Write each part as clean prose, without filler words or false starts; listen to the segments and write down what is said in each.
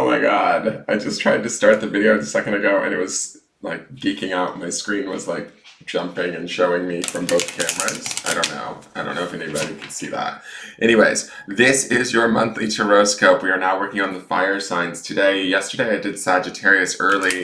my God. I just tried to start the video a second ago and it was like geeking out. My screen was like jumping and showing me from both cameras. I don't know. I don't know if anybody can see that. Anyways, this is your monthly Tarotscope. We are now working on the fire signs today. Yesterday I did Sagittarius early.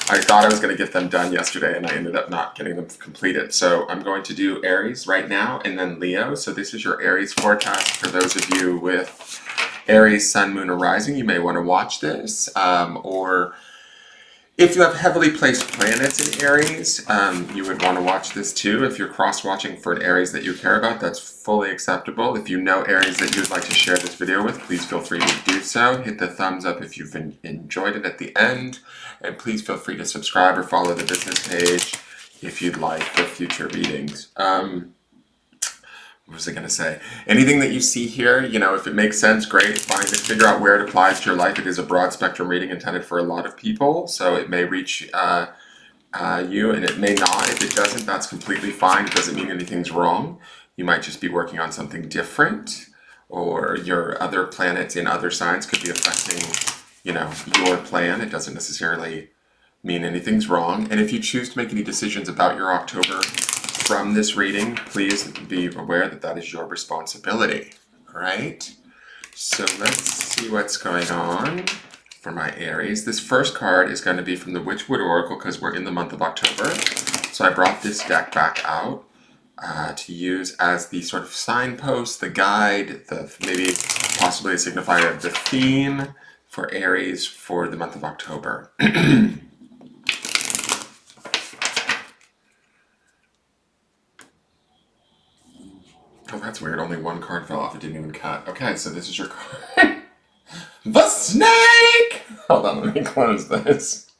I thought I was going to get them done yesterday and I ended up not getting them completed. So I'm going to do Aries right now and then Leo. So this is your Aries forecast for those of you with Aries, Sun, Moon, or Rising. You may want to watch this. Or if you have heavily placed planets in Aries, you would want to watch this too. If you're cross-watching for an Aries that you care about, that's fully acceptable. If you know Aries that you'd like to share this video with, please feel free to do so. Hit the thumbs up if you've enjoyed it at the end. And please feel free to subscribe or follow the business page if you'd like for future readings. What was I going to say? Anything that you see here, you know, if it makes sense, great. Fine. Just figure out where it applies to your life. It is a broad spectrum reading intended for a lot of people, so it may reach you and it may not. If it doesn't, that's completely fine. It doesn't mean anything's wrong. You might just be working on something different, or your other planets in other signs could be affecting, you know, your plan. It doesn't necessarily mean anything's wrong. And if you choose to make any decisions about your October from this reading, please be aware that that is your responsibility. All right, so let's see what's going on for my Aries. This first card is going to be from the Witchwood Oracle because we're in the month of October. So I brought this deck back out to use as the sort of signpost, the guide, the maybe possibly a signifier of the theme for Aries for the month of October. Oh, that's weird. Only one card fell off. It didn't even cut. Okay, so this is your card. The snake! Hold on, let me close this.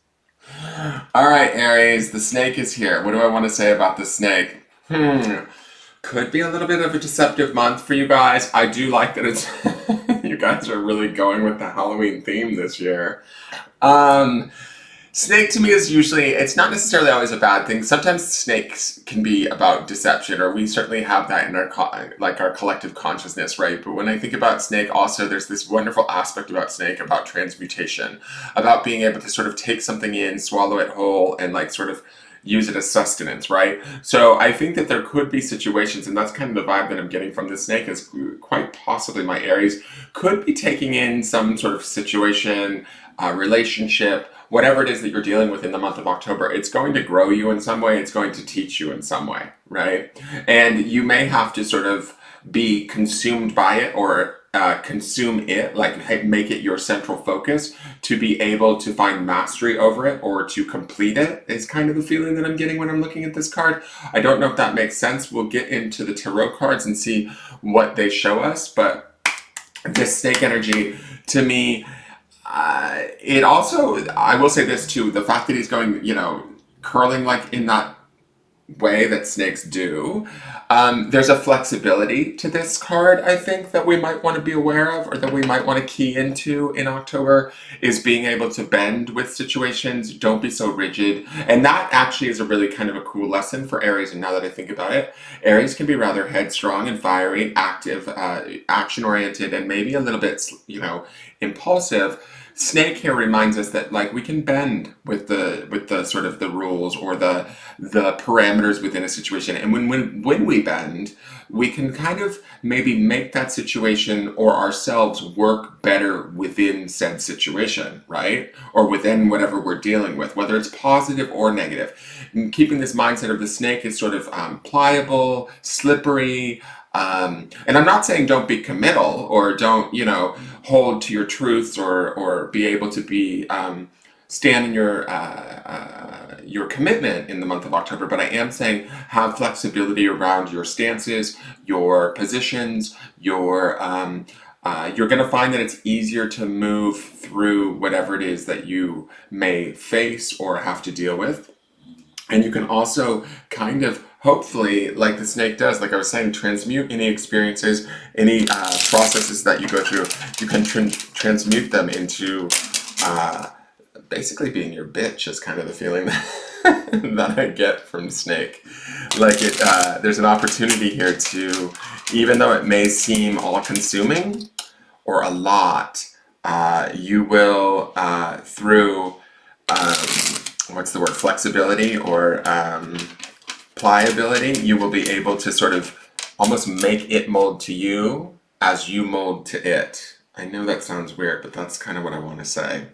All right, Aries, the snake is here. What do I want to say about the snake? Could be a little bit of a deceptive month for you guys. I do like that it's... you guys are really going with the Halloween theme this year. Snake to me is usually, it's not necessarily always a bad thing. Sometimes snakes can be about deception, or we certainly have that in our our collective consciousness, right? But when I think about snake, also there's this wonderful aspect about snake, about transmutation, about being able to sort of take something in, swallow it whole, and like sort of use it as sustenance, right? So I think that there could be situations, and that's kind of the vibe that I'm getting from the snake, is quite possibly my Aries could be taking in some sort of situation, relationship, whatever it is that you're dealing with in the month of October. It's going to grow you in some way. It's going to teach you in some way, right? And you may have to sort of be consumed by it, or consume it, like make it your central focus to be able to find mastery over it or to complete it, is kind of the feeling that I'm getting when I'm looking at this card. I don't know if that makes sense. We'll get into the tarot cards and see what they show us, but this snake energy, to me, it also, I will say this too, the fact that he's going, you know, curling like in that way that snakes do, there's a flexibility to this card, I think, that we might want to be aware of, or that we might want to key into in October, is being able to bend with situations. Don't be so rigid. And that actually is a really kind of a cool lesson for Aries. And now that I think about it, Aries can be rather headstrong and fiery, active, action-oriented, and maybe a little bit, you know, impulsive. Snake here reminds us that like we can bend with the sort of the rules or the parameters within a situation, and when we bend, we can kind of maybe make that situation or ourselves work better within said situation, right? Or within whatever we're dealing with, whether it's positive or negative. And keeping this mindset of the snake is sort of pliable, slippery. And I'm not saying don't be committal or don't, you know, hold to your truths or be able to be stand in your commitment in the month of October, but I am saying have flexibility around your stances, your positions, you're going to find that it's easier to move through whatever it is that you may face or have to deal with. And you can also kind of, hopefully, like the snake does, like I was saying, transmute any experiences, any processes that you go through. You can transmute them into basically being your bitch, is kind of the feeling that I get from snake. Like there's an opportunity here to, even though it may seem all-consuming or a lot, You will, through, what's the word, flexibility or pliability, you will be able to sort of almost make it mold to you as you mold to it. I know that sounds weird, but that's kind of what I want to say.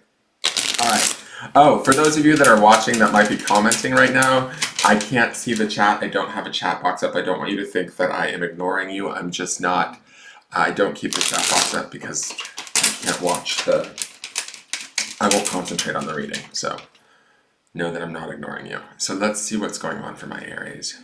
All right. Oh, for those of you that are watching that might be commenting right now, I can't see the chat. I don't have a chat box up. I don't want you to think that I am ignoring you. I'm just not. I don't keep the chat box up because I can't watch the. I won't concentrate on the reading. So know that I'm not ignoring you. So let's see what's going on for my Aries.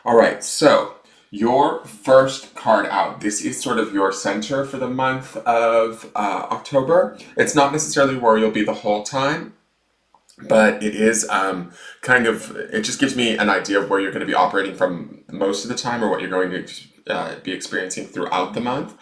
All right, so your first card out. This is sort of your center for the month of October. It's not necessarily where you'll be the whole time, but it is it just gives me an idea of where you're going to be operating from most of the time or what you're going to be experiencing throughout the month.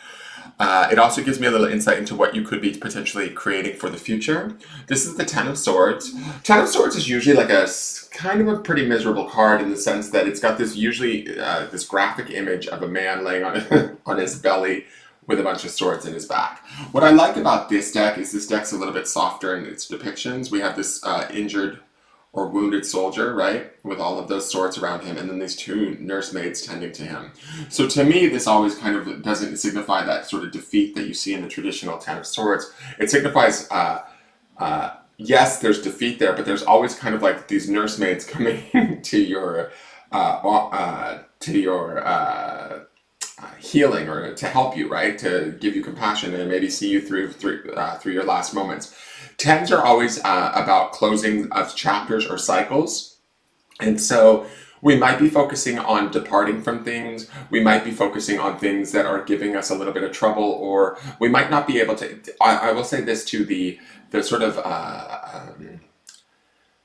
It also gives me a little insight into what you could be potentially creating for the future. This is the Ten of Swords. Ten of Swords is usually like a kind of a pretty miserable card in the sense that it's got this usually this graphic image of a man laying on on his belly with a bunch of swords in his back. What I like about this deck is this deck's a little bit softer in its depictions. We have this injured or wounded soldier, right, with all of those swords around him, and then these two nursemaids tending to him. So to me, this always kind of doesn't signify that sort of defeat that you see in the traditional Ten of Swords. It signifies, yes, there's defeat there, but there's always kind of like these nursemaids coming to your healing or to help you, right? To give you compassion and maybe see you through your last moments. Tens are always about closing of chapters or cycles. And so we might be focusing on departing from things. We might be focusing on things that are giving us a little bit of trouble, or we might not be able to. I will say this to the sort of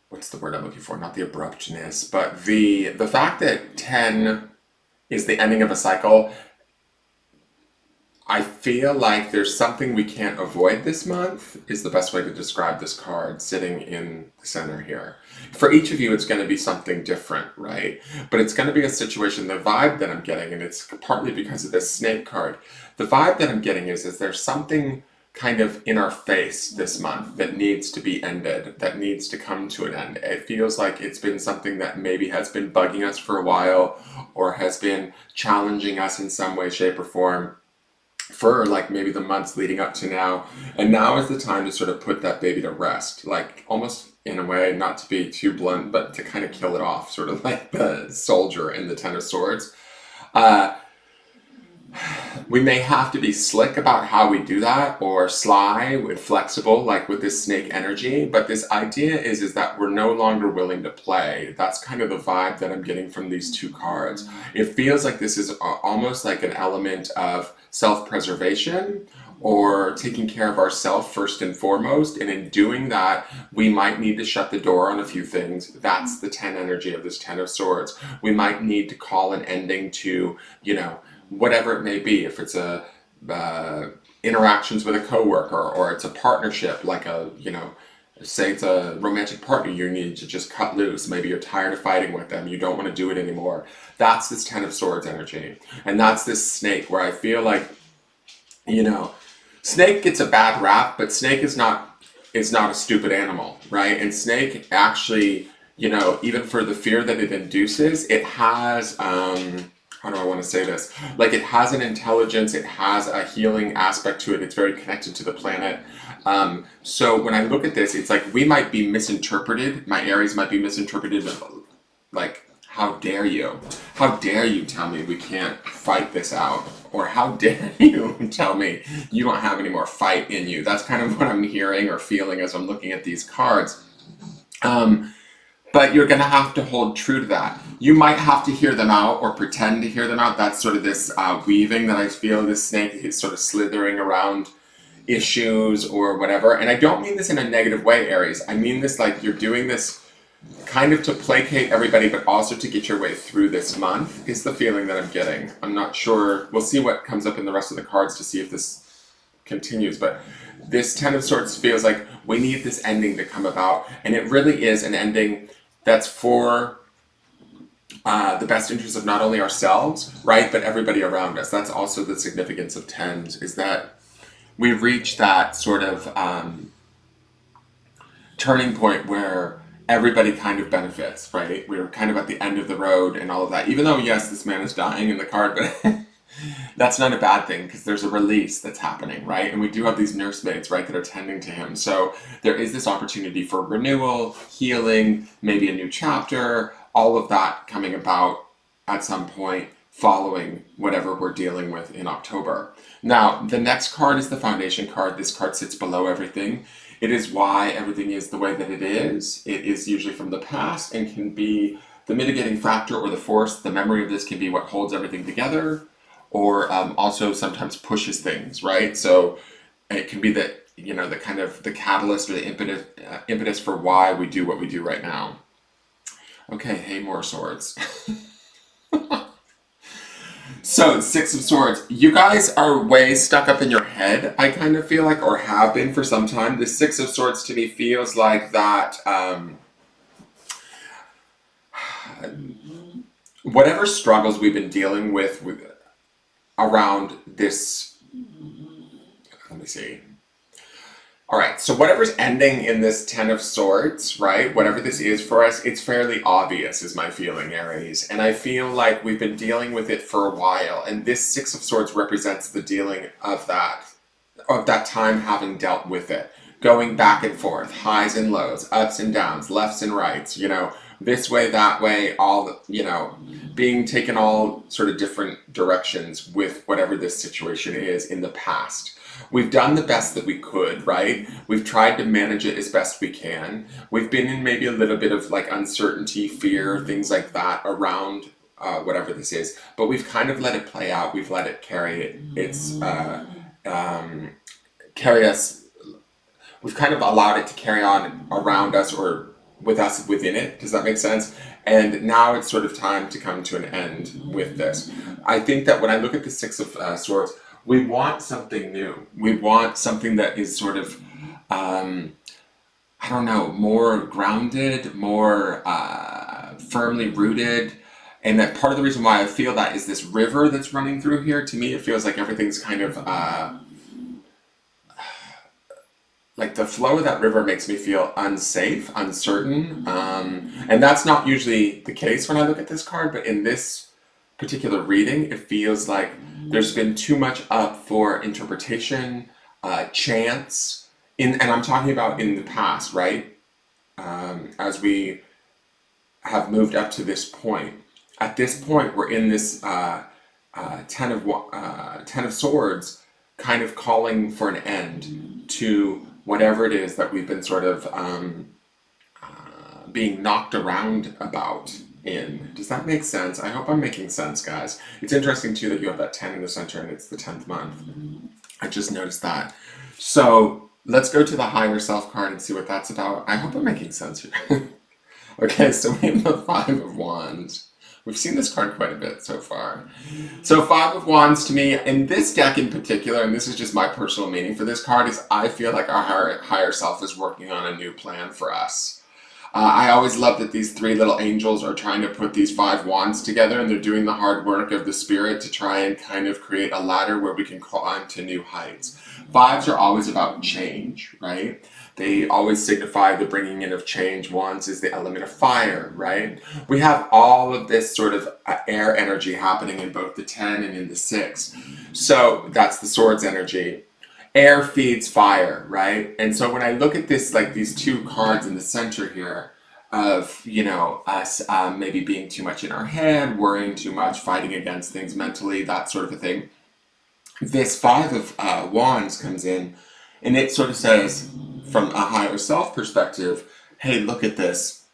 what's the word I'm looking for? Not the abruptness, but the fact that 10 is the ending of a cycle. I feel like there's something we can't avoid this month is the best way to describe this card sitting in the center here. For each of you, it's going to be something different, right? But it's going to be a situation, the vibe that I'm getting, and it's partly because of this snake card, the vibe that I'm getting is there's something kind of in our face this month that needs to be ended, that needs to come to an end. It feels like it's been something that maybe has been bugging us for a while or has been challenging us in some way, shape, or form for like maybe the months leading up to now. And now is the time to sort of put that baby to rest, like almost in a way, not to be too blunt, but to kind of kill it off, sort of like the soldier in the Ten of Swords. We may have to be slick about how we do that, or sly and flexible, like with this snake energy. But this idea is that we're no longer willing to play. That's kind of the vibe that I'm getting from these two cards. It feels like this is almost like an element of self-preservation or taking care of ourselves first and foremost. And in doing that, we might need to shut the door on a few things. That's the 10 energy of this 10 of Swords. We might need to call an ending to, whatever it may be, if it's a interactions with a coworker or it's a partnership, like say it's a romantic partner you need to just cut loose. Maybe you're tired of fighting with them, you don't want to do it anymore. That's this Ten of Swords energy. And that's this snake where I feel like, snake gets a bad rap, but snake is not a stupid animal, right? And snake actually, even for the fear that it induces, it has how do I want to say this? Like, it has an intelligence, it has a healing aspect to it, it's very connected to the planet. So when I look at this, it's like we might be misinterpreted, my Aries might be misinterpreted, like, how dare you? How dare you tell me we can't fight this out? Or how dare you tell me you don't have any more fight in you? That's kind of what I'm hearing or feeling as I'm looking at these cards. But you're going to have to hold true to that. You might have to hear them out or pretend to hear them out. That's sort of this weaving that I feel this snake is sort of slithering around issues or whatever. And I don't mean this in a negative way, Aries. I mean this like you're doing this kind of to placate everybody, but also to get your way through this month is the feeling that I'm getting. I'm not sure. We'll see what comes up in the rest of the cards to see if this continues, but this Ten of Swords feels like we need this ending to come about, and it really is an ending that's for the best interest of not only ourselves, right, but everybody around us. That's also the significance of tens, is that we reach that sort of turning point where everybody kind of benefits, right? We're kind of at the end of the road and all of that. Even though, yes, this man is dying in the card, but that's not a bad thing because there's a release that's happening, right? And we do have these nursemaids, right, that are tending to him. So there is this opportunity for renewal, healing, maybe a new chapter, all of that coming about at some point following whatever we're dealing with in October. Now, the next card is the foundation card. This card sits below everything. It is why everything is the way that it is. It is usually from the past and can be the mitigating factor or the force. The memory of this can be what holds everything together, or also sometimes pushes things, right? So it can be the, you know, the kind of the catalyst or the impetus for why we do what we do right now. Okay, hey, more swords. So, Six of Swords. You guys are way stuck up in your head, I kind of feel like, or have been for some time. The Six of Swords to me feels like that whatever struggles we've been dealing with around this, let me see. All right, so whatever's ending in this Ten of Swords, right, whatever this is for us, it's fairly obvious is my feeling, Aries. And I feel like we've been dealing with it for a while, and this Six of Swords represents the dealing of that time having dealt with it. Going back and forth, highs and lows, ups and downs, lefts and rights, you know, this way, that way, all, you know, being taken all sort of different directions with whatever this situation is in the past. We've done the best that we could, right? We've tried to manage it as best we can. We've been in maybe a little bit of like uncertainty, fear, things like that around whatever this is. But we've kind of let it play out. We've let it carry us. We've kind of allowed it to carry on around us or with us within it. Does that make sense? And now it's sort of time to come to an end with this. I think that when I look at the Six of Swords, we want something new. We want something that is sort of, I don't know, more grounded, more firmly rooted. And that part of the reason why I feel that is this river that's running through here. To me, it feels like everything's kind of, like the flow of that river makes me feel unsafe, uncertain. And that's not usually the case when I look at this card, but in this particular reading, it feels like there's been too much up for interpretation, chance, and I'm talking about in the past, right? As we have moved up to this point. At this point, we're in this Ten of Swords, kind of calling for an end to whatever it is that we've been sort of being knocked around about in. Does that make sense? I hope I'm making sense, guys. It's interesting too that you have that 10 in the center and it's the 10th month. I just noticed that. So let's go to the higher self card and see what that's about. I hope I'm making sense here. Okay, so we have the Five of Wands. We've seen this card quite a bit so far. So Five of Wands to me, in this deck in particular, and this is just my personal meaning for this card, is I feel like our higher self is working on a new plan for us. I always love that these three little angels are trying to put these five wands together, and they're doing the hard work of the spirit to try and kind of create a ladder where we can climb to new heights. Fives are always about change, right? They always signify the bringing in of change. Wands is the element of fire, right? We have all of this sort of air energy happening in both the 10 and in the 6. So that's the swords energy. Air feeds fire, right? And so when I look at this, like these two cards in the center here of, you know, us maybe being too much in our head, worrying too much, fighting against things mentally, that sort of a thing. This Five of Wands comes in and it sort of says, from a higher self perspective, hey, look at this.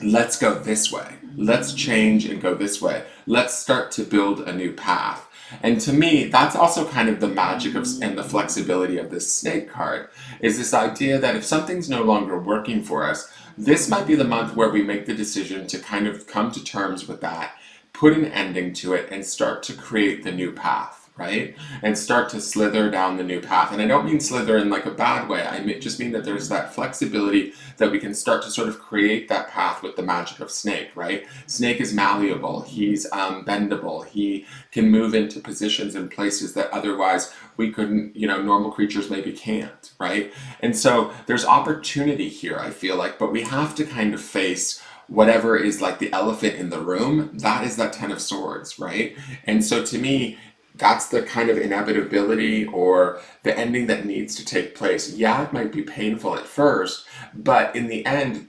Let's go this way. Let's change and go this way. Let's start to build a new path. And to me, that's also kind of the magic of and the flexibility of this snake card, is this idea that if something's no longer working for us, This might be the month where we make the decision to kind of come to terms with that, put an ending to it, and start to create the new path, right? And start to slither down the new path. And I don't mean slither in like a bad way. Just mean that there's that flexibility that we can start to sort of create that path with the magic of Snake, right? Snake is malleable. He's bendable. He can move into positions and places that otherwise we couldn't, normal creatures maybe can't, right? And so there's opportunity here, I feel like, but we have to kind of face whatever is like the elephant in the room. That is that Ten of Swords, right? And so to me, that's the kind of inevitability or the ending that needs to take place. Yeah, it might be painful at first, but in the end,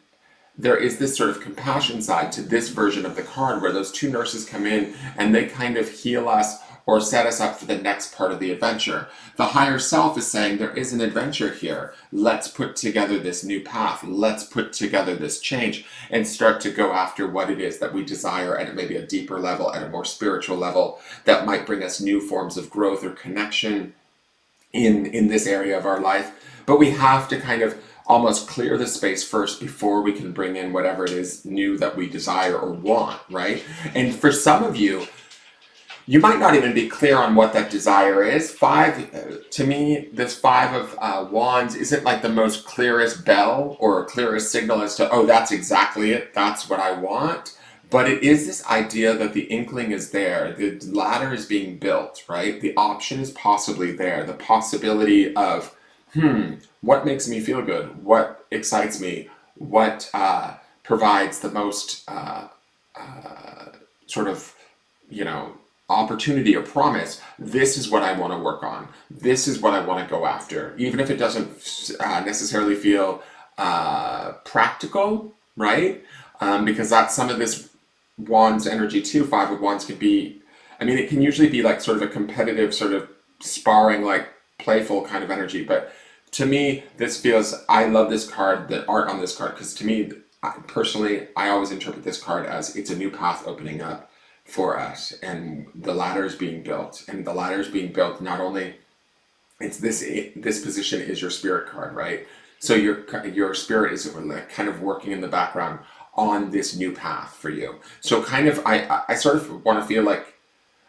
there is this sort of compassion side to this version of the card where those two nurses come in and they kind of heal us or set us up for the next part of the adventure. The higher self is saying there is an adventure here. Let's put together this new path. Let's put together this change and start to go after what it is that we desire at maybe a deeper level, at a more spiritual level, that might bring us new forms of growth or connection in this area of our life. But we have to kind of almost clear the space first before we can bring in whatever it is new that we desire or want, right? And for some of you, you might not even be clear on what that desire is. To me, this Five of Wands isn't like the most clearest bell or clearest signal as to, oh, that's exactly it, that's what I want. But it is this idea that the inkling is there, the ladder is being built, right? The option is possibly there, the possibility of, what makes me feel good? What excites me? What provides the most sort of, opportunity or promise? This is what I want to work on. This is what I want to go after. Even if it doesn't necessarily feel practical, right? Because that's some of this Wands energy too. Five of Wands could be, it can usually be like sort of a competitive, sort of sparring, like playful kind of energy. But to me, this feels, I love this card, the art on this card, because to me, personally, I always interpret this card as it's a new path opening up for us, and the ladder is being built. And the ladder is being built not only, it's this position is your spirit card, right? So your spirit is kind of working in the background on this new path for you. So kind of, I sort of want to feel like,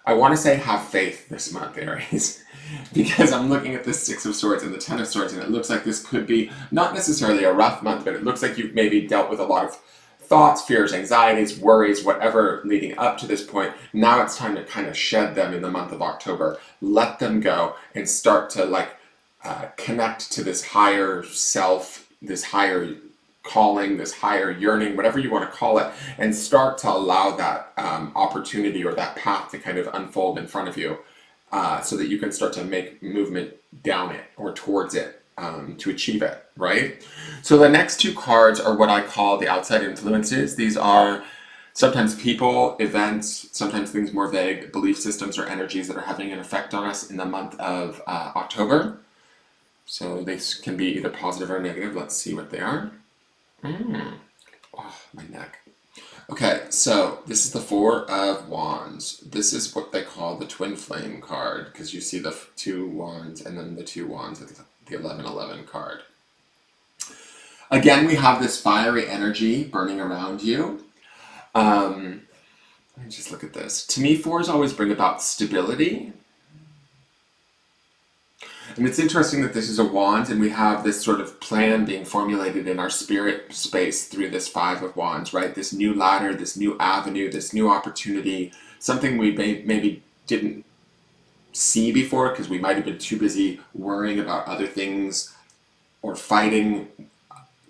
I want to say have faith this month, Aries, because I'm looking at the Six of Swords and the Ten of Swords, and it looks like this could be not necessarily a rough month, but it looks like you've maybe dealt with a lot of thoughts, fears, anxieties, worries, whatever leading up to this point. Now it's time to kind of shed them in the month of October. Let them go and start to connect to this higher self, this higher calling, this higher yearning, whatever you want to call it, and start to allow that opportunity or that path to kind of unfold in front of you, so that you can start to make movement down it or towards it, to achieve it, right? So the next two cards are what I call the outside influences. These are sometimes people, events, sometimes things more vague, belief systems or energies that are having an effect on us in the month of October. So they can be either positive or negative. Let's see what they are. Oh, my neck. Okay, so this is the Four of Wands. This is what they call the Twin Flame card, because you see the two wands and then the two wands with the 1111 card. Again, we have this fiery energy burning around you. Let me just look at this. To me, fours always bring about stability. And it's interesting that this is a wand, and we have this sort of plan being formulated in our spirit space through this Five of Wands, right? This new ladder, this new avenue, this new opportunity, something we maybe didn't see before because we might have been too busy worrying about other things or fighting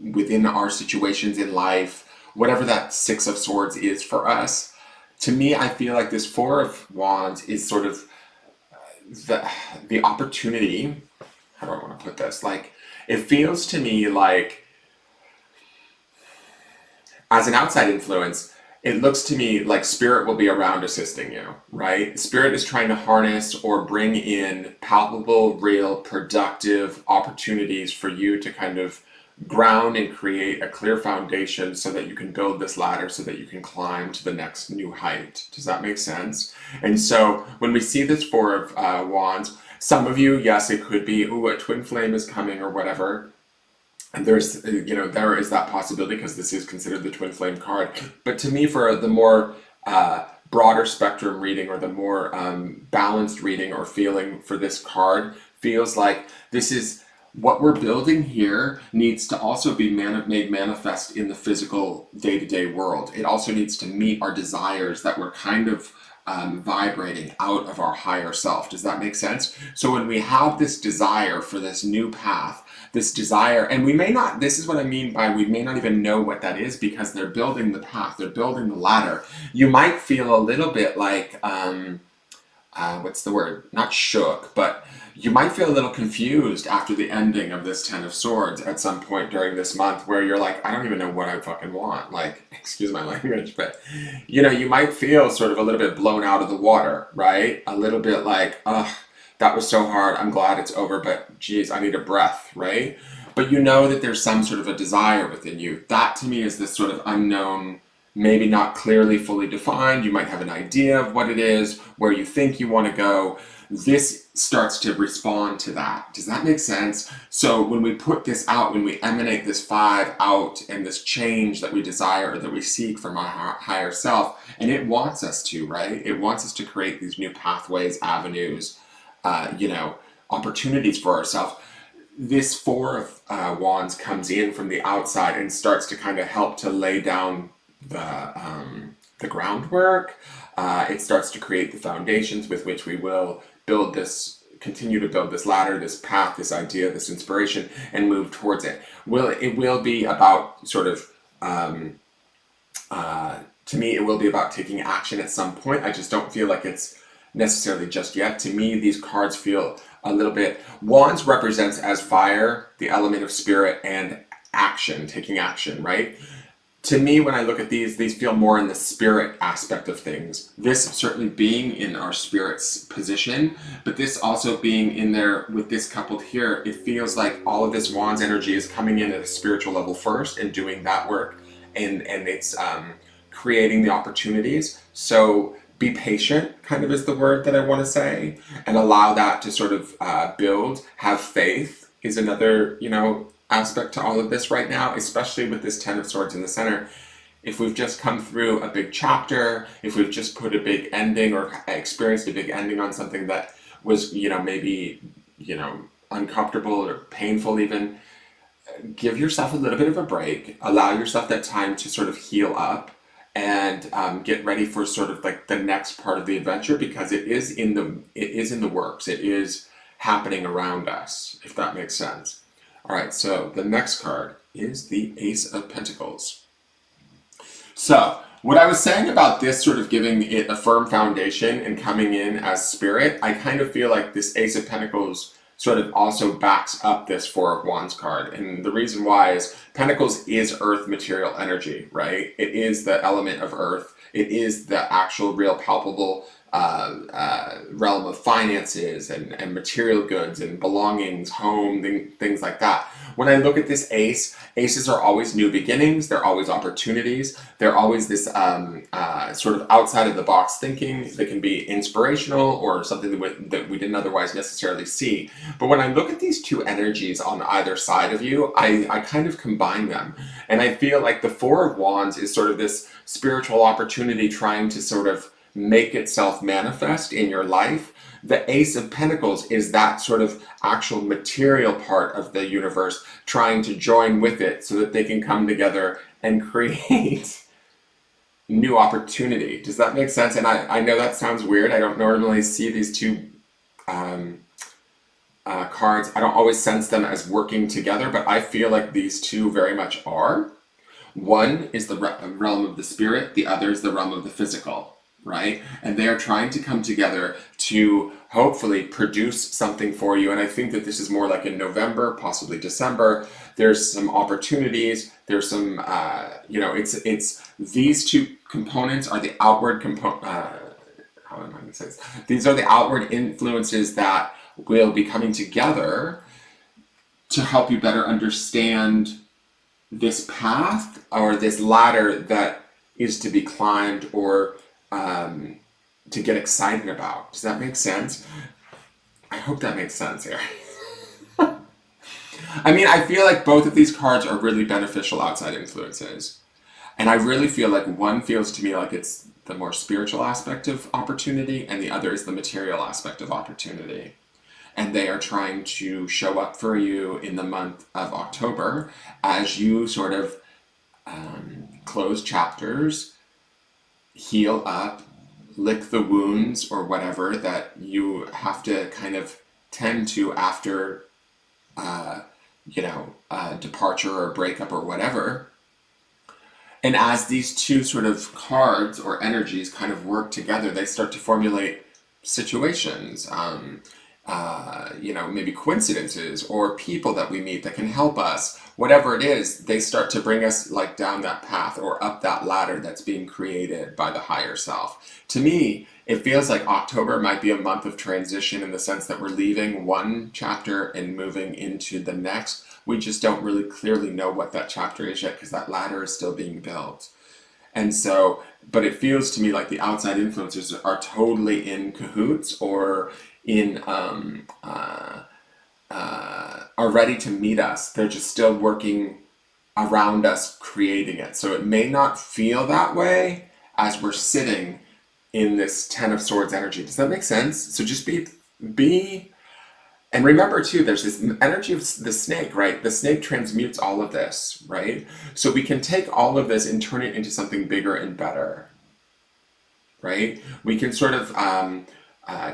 within our situations in life, whatever that Six of Swords is for us. To me, I feel like this Four of Wands is sort of the opportunity. How do I want to put this? Like, it feels to me like, as an outside influence, it looks to me like spirit will be around assisting you, right? Spirit is trying to harness or bring in palpable, real, productive opportunities for you to kind of ground and create a clear foundation so that you can build this ladder, so that you can climb to the next new height. Does that make sense? And so when we see this Four of Wands, some of you, yes, it could be, ooh, a twin flame is coming or whatever. And there's, there is that possibility because this is considered the twin flame card. But to me, for the more broader spectrum reading, or the more balanced reading or feeling for this card, feels like this is what we're building here needs to also be made manifest in the physical day-to-day world. It also needs to meet our desires that we're kind of vibrating out of our higher self. Does that make sense? So when we have this desire for this new path, this desire, and we may not, this is what I mean by we may not even know what that is, because they're building the path, they're building the ladder. You might feel a little bit like, what's the word? Not shook, but you might feel a little confused after the ending of this Ten of Swords at some point during this month, where you're like, I don't even know what I fucking want. Like, excuse my language, but you might feel sort of a little bit blown out of the water, right? A little bit like, ugh, that was so hard. I'm glad it's over, but geez, I need a breath, right? But you know that there's some sort of a desire within you. That to me is this sort of unknown, maybe not clearly fully defined. You might have an idea of what it is, where you think you want to go. This starts to respond to that. Does that make sense? So when we put this out, when we emanate this 5 out, and this change that we desire, or that we seek from our higher self, and it wants us to, right? It wants us to create these new pathways, avenues, opportunities for ourselves. This 4 of Wands comes in from the outside and starts to kind of help to lay down the groundwork. It starts to create the foundations with which we will continue to build this ladder, this path, this idea, this inspiration, and move towards it. It will be about sort of, to me, it will be about taking action at some point. I just don't feel like it's necessarily just yet. To me, these cards feel a little bit, Wands represents as fire, the element of spirit, and action, taking action, right? To me, when I look at these feel more in the spirit aspect of things. This certainly being in our spirit's position, but this also being in there with this coupled here, it feels like all of this Wands energy is coming in at a spiritual level first and doing that work, and it's creating the opportunities. So be patient, kind of is the word that I want to say, and allow that to sort of build. Have faith is another, aspect to all of this right now, especially with this Ten of Swords in the center. If we've just come through a big chapter, if we've just put a big ending or experienced a big ending on something that was, maybe, uncomfortable or painful even, give yourself a little bit of a break, allow yourself that time to sort of heal up, and get ready for sort of like the next part of the adventure, because it is in the works. It is happening around us, if that makes sense. All right, so the next card is the Ace of Pentacles. So what I was saying about this sort of giving it a firm foundation and coming in as spirit, I kind of feel like this Ace of Pentacles sort of also backs up this 4 of Wands card. And the reason why is Pentacles is earth material energy, right? It is the element of earth. It is the actual real palpable realm of finances and material goods and belongings, home, things like that. When I look at this aces are always new beginnings. They're always opportunities. They're always this sort of outside of the box thinking that can be inspirational, or something that we didn't otherwise necessarily see. But when I look at these two energies on either side of you, I kind of combine them. And I feel like the 4 of Wands is sort of this spiritual opportunity trying to sort of make itself manifest in your life. The Ace of Pentacles is that sort of actual material part of the universe trying to join with it so that they can come together and create new opportunity. Does that make sense? And I know that sounds weird. I don't normally see these two cards. I don't always sense them as working together, but I feel like these two very much are. One is the realm of the spirit, the other is the realm of the physical, right? And they are trying to come together to hopefully produce something for you. And I think that this is more like in November, possibly December. There's some opportunities. There's some, it's these two components are the outward component. How am I going to say this? These are the outward influences that will be coming together to help you better understand this path or this ladder that is to be climbed, or to get excited about. Does that make sense? I hope that makes sense here. I mean, I feel like both of these cards are really beneficial outside influences. And I really feel like one feels to me like it's the more spiritual aspect of opportunity, and the other is the material aspect of opportunity. And they are trying to show up for you in the month of October as you sort of close chapters, heal up, lick the wounds or whatever that you have to kind of tend to after, departure or breakup or whatever. And as these two sort of cards or energies kind of work together, they start to formulate situations, maybe coincidences or people that we meet that can help us. Whatever it is, they start to bring us like down that path or up that ladder that's being created by the higher self. To me, it feels like October might be a month of transition in the sense that we're leaving one chapter and moving into the next. We just don't really clearly know what that chapter is yet because that ladder is still being built. And so, but it feels to me like the outside influences are totally in cahoots or in are ready to meet us. They're just still working around us, creating it. So it may not feel that way as we're sitting in this Ten of Swords energy. Does that make sense? So just be, and remember too, there's this energy of the snake, right? The snake transmutes all of this, right? So we can take all of this and turn it into something bigger and better, right? We can sort of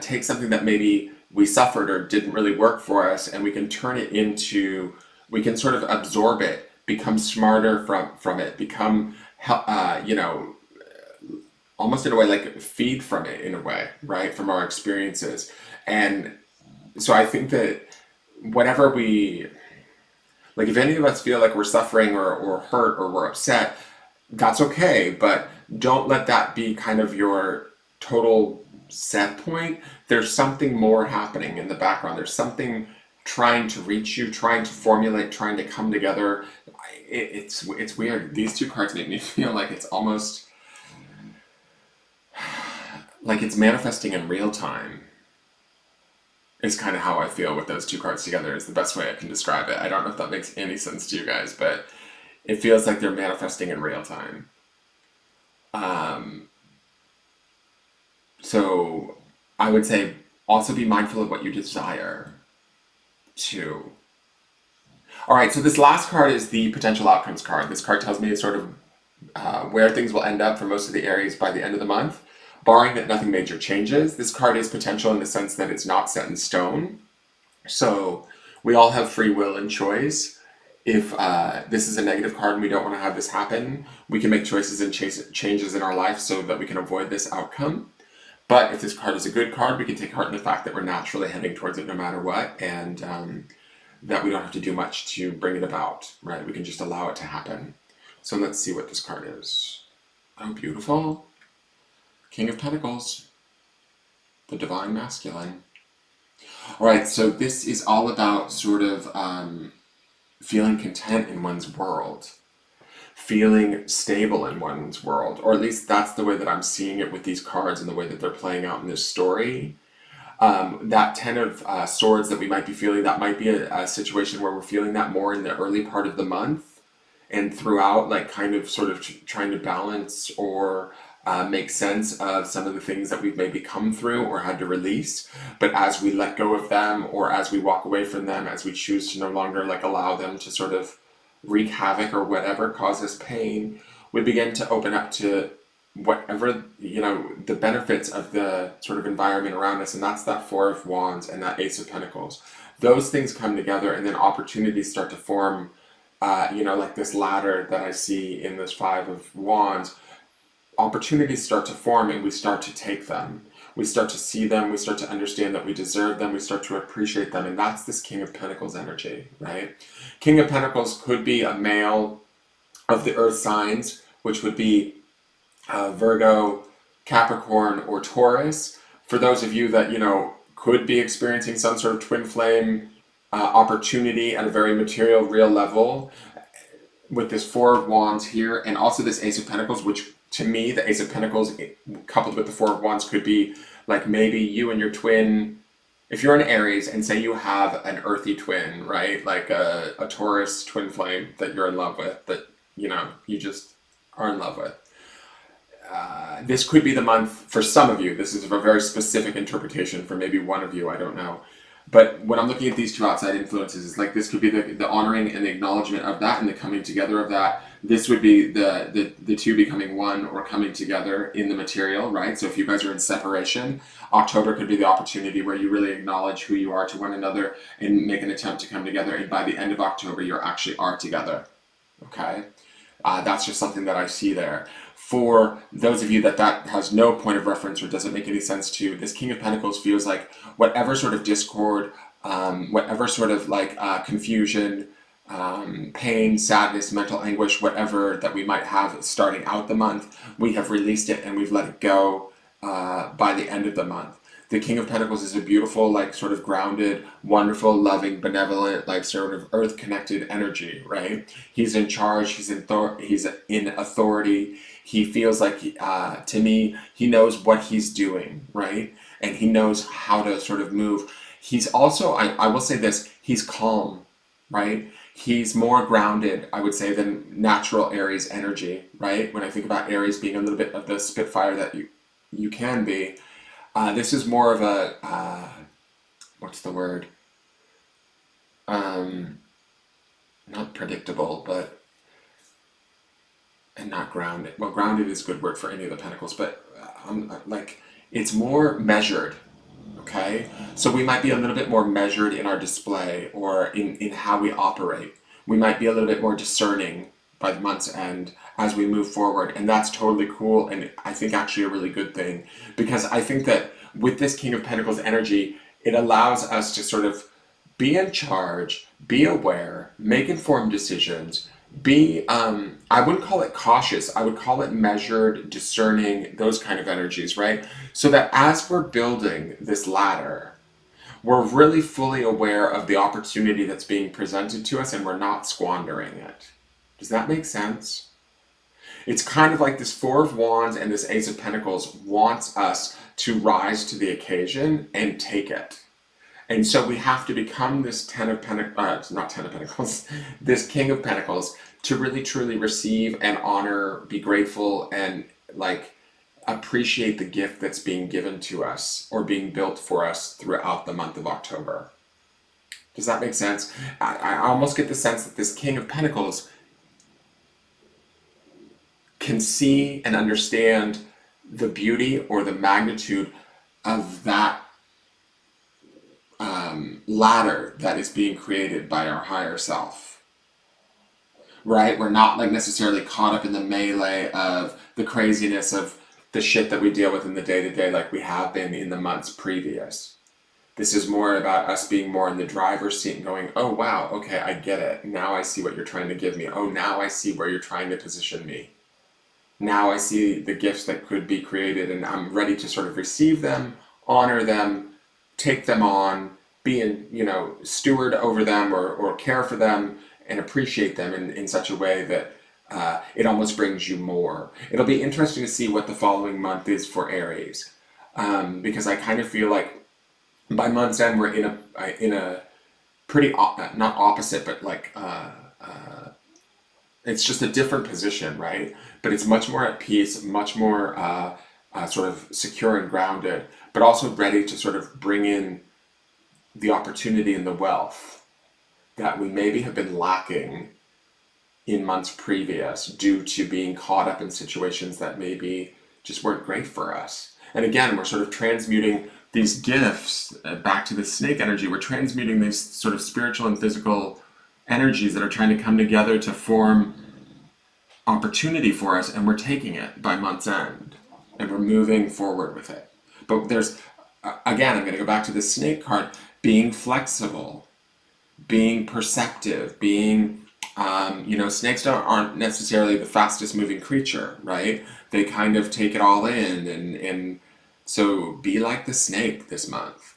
take something that maybe we suffered or didn't really work for us, and we can turn it into, we can sort of absorb it, become smarter from it, become, almost in a way like feed from it in a way, right? From our experiences. And so I think that whatever we, like if any of us feel like we're suffering or hurt or we're upset, that's okay, but don't let that be kind of your total set point. There's something more happening in the background. There's something trying to reach you, trying to formulate, trying to come together. It's weird. These two cards make me feel like it's almost like it's manifesting in real time. Is kind of how I feel with those two cards together, is the best way I can describe it. I don't know if that makes any sense to you guys, but it feels like they're manifesting in real time. So I would say also be mindful of what you desire too. All right, so this last card is the potential outcomes card. This card tells me sort of where things will end up for most of the Aries by the end of the month, barring that nothing major changes. This card is potential in the sense that it's not set in stone. So we all have free will and choice. If this is a negative card and we don't want to have this happen, we can make choices and changes in our life so that we can avoid this outcome. But if this card is a good card, we can take heart in the fact that we're naturally heading towards it no matter what, and that we don't have to do much to bring it about, right? We can just allow it to happen. So let's see what this card is. Oh, beautiful. King of Pentacles, the Divine Masculine. All right, so this is all about sort of feeling content in one's world, feeling stable in one's world, or at least that's the way that I'm seeing it with these cards and the way that they're playing out in this story. That Ten of Swords that we might be feeling, that might be a situation where we're feeling that more in the early part of the month and throughout, like kind of sort of trying to balance or make sense of some of the things that we've maybe come through or had to release. But as we let go of them, or as we walk away from them, as we choose to no longer like allow them to sort of wreak havoc or whatever, cause us pain, we begin to open up to whatever, the benefits of the sort of environment around us. And that's that Four of Wands and that Ace of Pentacles. Those things come together, and then opportunities start to form, like this ladder that I see in this Five of Wands. Opportunities start to form, and we start to take them. We start to see them. We start to understand that we deserve them. We start to appreciate them. And that's this King of Pentacles energy, right? King of Pentacles could be a male of the earth signs, which would be Virgo, Capricorn, or Taurus. For those of you that, could be experiencing some sort of twin flame opportunity at a very material, real level, with this Four of Wands here, and also this Ace of Pentacles, which to me, the Ace of Pentacles coupled with the Four of Wands could be like maybe you and your twin if you're an Aries and say you have an earthy twin, right? Like a Taurus twin flame that you're in love with, that, you just are in love with. This could be the month for some of you. This is a very specific interpretation for maybe one of you, I don't know. But when I'm looking at these two outside influences, it's like this could be the honoring and the acknowledgement of that and the coming together of that. This would be the two becoming one or coming together in the material, right? So if you guys are in separation, October could be the opportunity where you really acknowledge who you are to one another and make an attempt to come together. And by the end of October, you actually are together, okay? That's just something that I see there. For those of you that has no point of reference or doesn't make any sense to, this King of Pentacles feels like whatever sort of discord, whatever sort of like confusion, pain, sadness, mental anguish, whatever that we might have starting out the month, we have released it and we've let it go by the end of the month. The King of Pentacles is a beautiful, like sort of grounded, wonderful, loving, benevolent, like sort of earth-connected energy, right? He's in charge. He's in authority. He feels like, to me, he knows what he's doing, right? And he knows how to sort of move. He's also, I will say this, he's calm, right? He's more grounded, I would say, than natural Aries energy, right? When I think about Aries being a little bit of the Spitfire that you can be, this is more of a, what's the word? Not predictable, but, and not grounded. Well, grounded is a good word for any of the pentacles, but like, it's more measured, okay? So we might be a little bit more measured in our display or in how we operate. We might be a little bit more discerning by the month's end as we move forward, and that's totally cool, and I think actually a really good thing, because I think that with this King of Pentacles energy, it allows us to sort of be in charge, be aware, make informed decisions, be, I wouldn't call it cautious, I would call it measured, discerning, those kind of energies, right? So that as we're building this ladder, we're really fully aware of the opportunity that's being presented to us and we're not squandering it. Does that make sense? It's kind of like this Four of Wands and this Ace of Pentacles wants us to rise to the occasion and take it. And so we have to become this not Ten of Pentacles, this King of Pentacles to really truly receive and honor, be grateful, and like appreciate the gift that's being given to us or being built for us throughout the month of October. Does that make sense? I almost get the sense that this King of Pentacles can see and understand the beauty or the magnitude of that ladder that is being created by our higher self, right? We're not like necessarily caught up in the melee of the craziness of the shit that we deal with in the day-to-day like we have been in the months previous. This is more about us being more in the driver's seat and going, oh wow, okay, I get it. Now I see what you're trying to give me. Oh, now I see where you're trying to position me. Now I see the gifts that could be created and I'm ready to sort of receive them, honor them, take them on, be in, steward over them or care for them and appreciate them in such a way that it almost brings you more. It'll be interesting to see what the following month is for Aries, because I kind of feel like by month's end we're in a pretty not opposite, but like it's just a different position, right? But it's much more at peace, much more sort of secure and grounded, but also ready to sort of bring in the opportunity and the wealth that we maybe have been lacking in months previous due to being caught up in situations that maybe just weren't great for us. And again, we're sort of transmuting these gifts back to the snake energy. We're transmuting these sort of spiritual and physical energies that are trying to come together to form opportunity for us, and we're taking it by month's end and we're moving forward with it. But there's, again, I'm going to go back to the snake card, being flexible, being perceptive, being, snakes aren't necessarily the fastest moving creature, right? They kind of take it all in, and so be like the snake this month.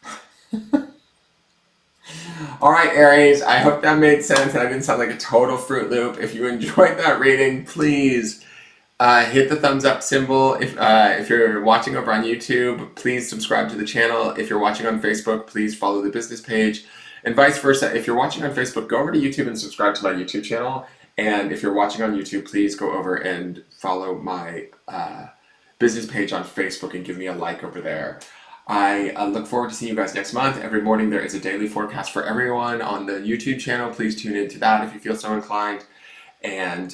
All right, Aries, I hope that made sense and I didn't sound like a total Fruit Loop. If you enjoyed that reading, please Hit the thumbs up symbol. If you're watching over on YouTube, please subscribe to the channel. If you're watching on Facebook, please follow the business page. And vice versa. If you're watching on Facebook, go over to YouTube and subscribe to my YouTube channel. And if you're watching on YouTube, please go over and follow my business page on Facebook and give me a like over there. I look forward to seeing you guys next month. Every morning there is a daily forecast for everyone on the YouTube channel. Please tune into that if you feel so inclined. And,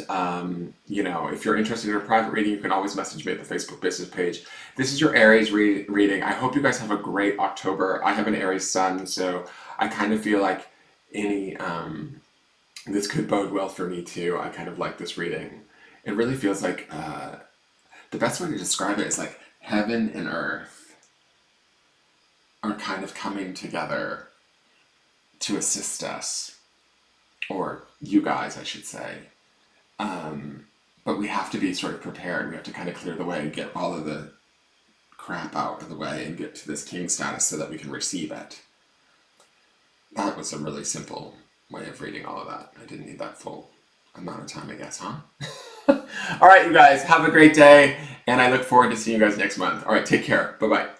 you know, if you're interested in a private reading, you can always message me at the Facebook business page. This is your Aries reading. I hope you guys have a great October. I have an Aries sun, so I kind of feel like this could bode well for me too. I kind of like this reading. It really feels like, the best way to describe it is like heaven and earth are kind of coming together to assist us, or you guys, I should say. But we have to be sort of prepared. We have to kind of clear the way and get all of the crap out of the way and get to this king status so that we can receive it. That was a really simple way of reading all of that. I didn't need that full amount of time, I guess, huh? All right, you guys, have a great day, and I look forward to seeing you guys next month. All right, take care. Bye-bye.